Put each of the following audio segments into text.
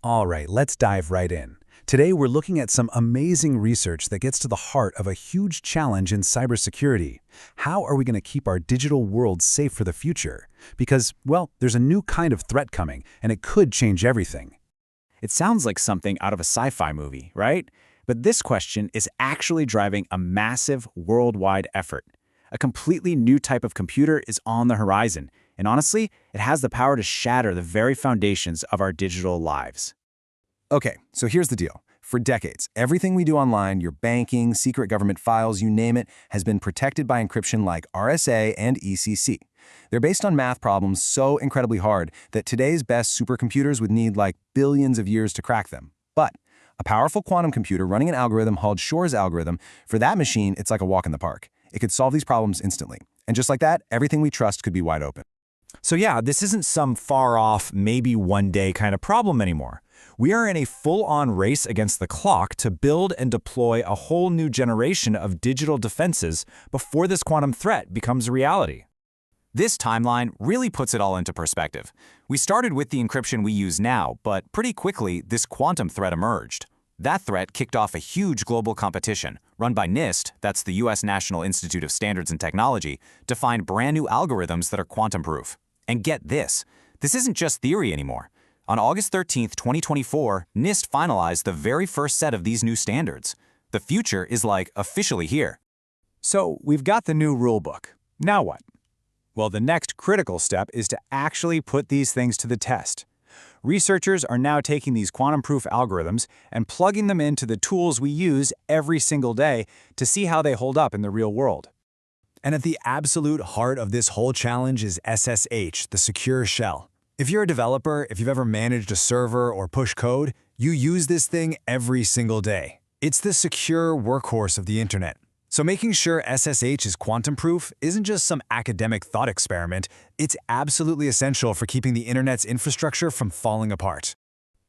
All right, let's dive right in. Today, we're looking at some amazing research that gets to the heart of a huge challenge in cybersecurity. How are we going to keep our digital world safe for the future? Because, well, there's a new kind of threat coming, and it could change everything. It sounds like something out of a sci-fi movie, right? But this question is actually driving a massive worldwide effort. A completely new type of computer is on the horizon, and honestly, it has the power to shatter the very foundations of our digital lives. Okay, so here's the deal. For decades, everything we do online, your banking, secret government files, you name it, has been protected by encryption like RSA and ECC. They're based on math problems so incredibly hard that today's best supercomputers would need like billions of years to crack them. But a powerful quantum computer running an algorithm called Shor's algorithm, for that machine, it's like a walk in the park. It could solve these problems instantly. And just like that, everything we trust could be wide open. So yeah, this isn't some far-off, maybe one day kind of problem anymore. We are in a full-on race against the clock to build and deploy a whole new generation of digital defenses before this quantum threat becomes a reality. This timeline really puts it all into perspective. We started with the encryption we use now, but pretty quickly, this quantum threat emerged. That threat kicked off a huge global competition, run by NIST, that's the U.S. National Institute of Standards and Technology, to find brand new algorithms that are quantum-proof. And get this isn't just theory anymore. On August 13, 2024, NIST finalized the very first set of these new standards. The future is officially here. So we've got the new rulebook. Now what? Well, the next critical step is to actually put these things to the test. Researchers are now taking these quantum-proof algorithms and plugging them into the tools we use every single day to see how they hold up in the real world. And at the absolute heart of this whole challenge is SSH, the secure shell. If you're a developer, if you've ever managed a server or pushed code, you use this thing every single day. It's the secure workhorse of the internet. So making sure SSH is quantum-proof isn't just some academic thought experiment, it's absolutely essential for keeping the internet's infrastructure from falling apart.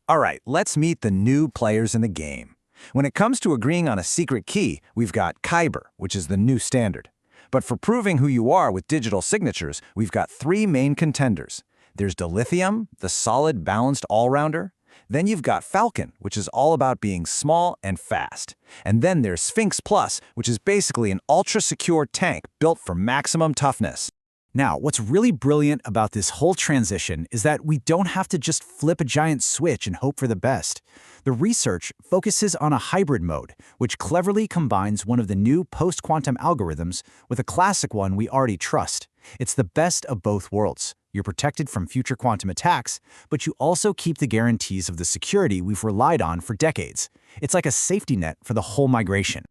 All right, let's meet the new players in the game. When it comes to agreeing on a secret key, we've got Kyber, which is the new standard. But for proving who you are with digital signatures, we've got three main contenders. There's dilithium, the solid, balanced all-rounder. Then you've got Falcon, which is all about being small and fast. And then there's Sphinx Plus, which is basically an ultra-secure tank built for maximum toughness. Now, what's really brilliant about this whole transition is that we don't have to just flip a giant switch and hope for the best. The research focuses on a hybrid mode, which cleverly combines one of the new post-quantum algorithms with a classic one we already trust. It's the best of both worlds. You're protected from future quantum attacks, but you also keep the guarantees of the security we've relied on for decades. It's like a safety net for the whole migration.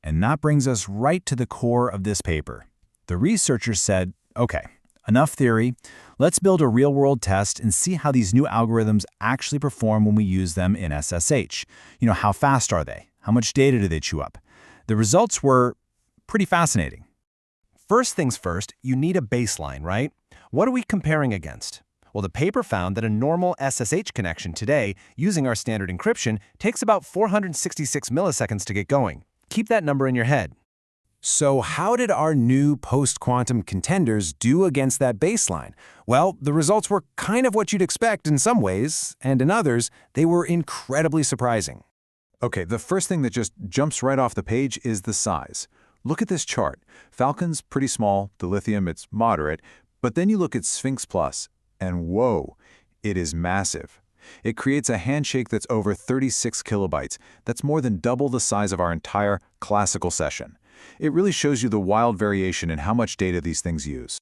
And that brings us right to the core of this paper. The researchers said, okay, enough theory. Let's build a real-world test and see how these new algorithms actually perform when we use them in SSH. How fast are they? How much data do they chew up? The results were pretty fascinating. First things first, you need a baseline, right? What are we comparing against? Well, the paper found that a normal SSH connection today, using our standard encryption, takes about 466 milliseconds to get going. Keep that number in your head. So how did our new post-quantum contenders do against that baseline? Well, the results were kind of what you'd expect in some ways, and in others, they were incredibly surprising. Okay, the first thing that just jumps right off the page is the size. Look at this chart. Falcon's pretty small, dilithium, it's moderate, but then you look at Sphinx Plus, and whoa, it is massive. It creates a handshake that's over 36 kilobytes. That's more than double the size of our entire classical session. It really shows you the wild variation in how much data these things use.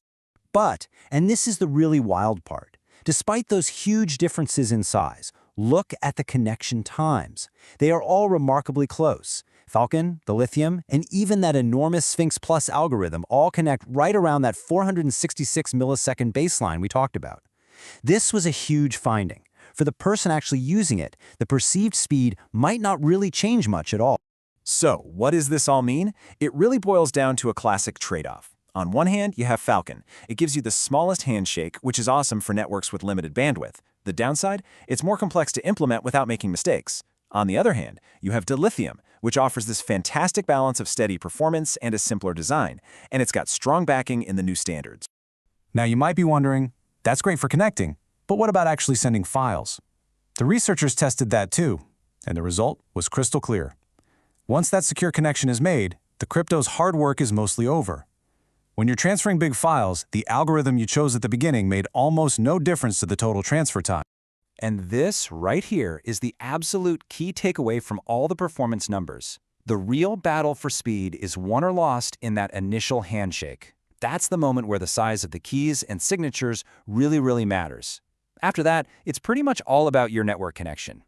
But, and this is the really wild part, despite those huge differences in size, look at the connection times. They are all remarkably close. Falcon, dilithium, and even that enormous Sphinx Plus algorithm all connect right around that 466 millisecond baseline we talked about. This was a huge finding. For the person actually using it, the perceived speed might not really change much at all. So, what does this all mean? It really boils down to a classic trade-off. On one hand, you have Falcon. It gives you the smallest handshake, which is awesome for networks with limited bandwidth. The downside? It's more complex to implement without making mistakes. On the other hand, you have dilithium, which offers this fantastic balance of steady performance and a simpler design, and it's got strong backing in the new standards. Now you might be wondering, that's great for connecting, but what about actually sending files? The researchers tested that too, and the result was crystal clear. Once that secure connection is made, the crypto's hard work is mostly over. When you're transferring big files, the algorithm you chose at the beginning made almost no difference to the total transfer time. And this right here is the absolute key takeaway from all the performance numbers. The real battle for speed is won or lost in that initial handshake. That's the moment where the size of the keys and signatures really matters. After that, it's pretty much all about your network connection.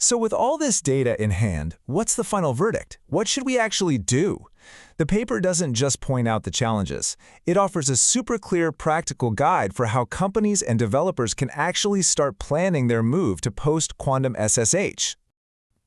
So with all this data in hand, what's the final verdict? What should we actually do? The paper doesn't just point out the challenges. It offers a super clear, practical guide for how companies and developers can actually start planning their move to post-quantum SSH.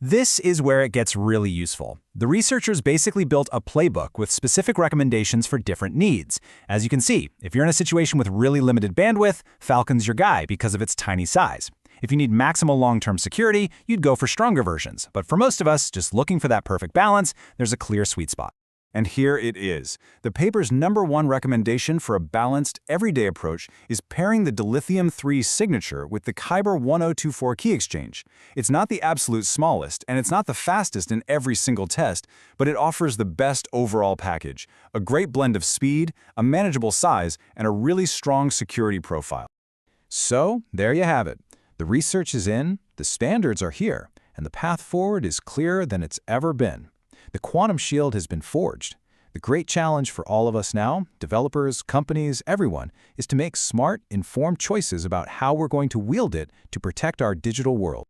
This is where it gets really useful. The researchers basically built a playbook with specific recommendations for different needs. As you can see, if you're in a situation with really limited bandwidth, Falcon's your guy because of its tiny size. If you need maximal long-term security, you'd go for stronger versions. But for most of us, just looking for that perfect balance, there's a clear sweet spot. And here it is. The paper's #1 recommendation for a balanced, everyday approach is pairing the dilithium-3 signature with the Kyber 1024 key exchange. It's not the absolute smallest, and it's not the fastest in every single test, but it offers the best overall package, a great blend of speed, a manageable size, and a really strong security profile. So, there you have it. The research is in, the standards are here, and the path forward is clearer than it's ever been. The quantum shield has been forged. The great challenge for all of us now, developers, companies, everyone, is to make smart, informed choices about how we're going to wield it to protect our digital world.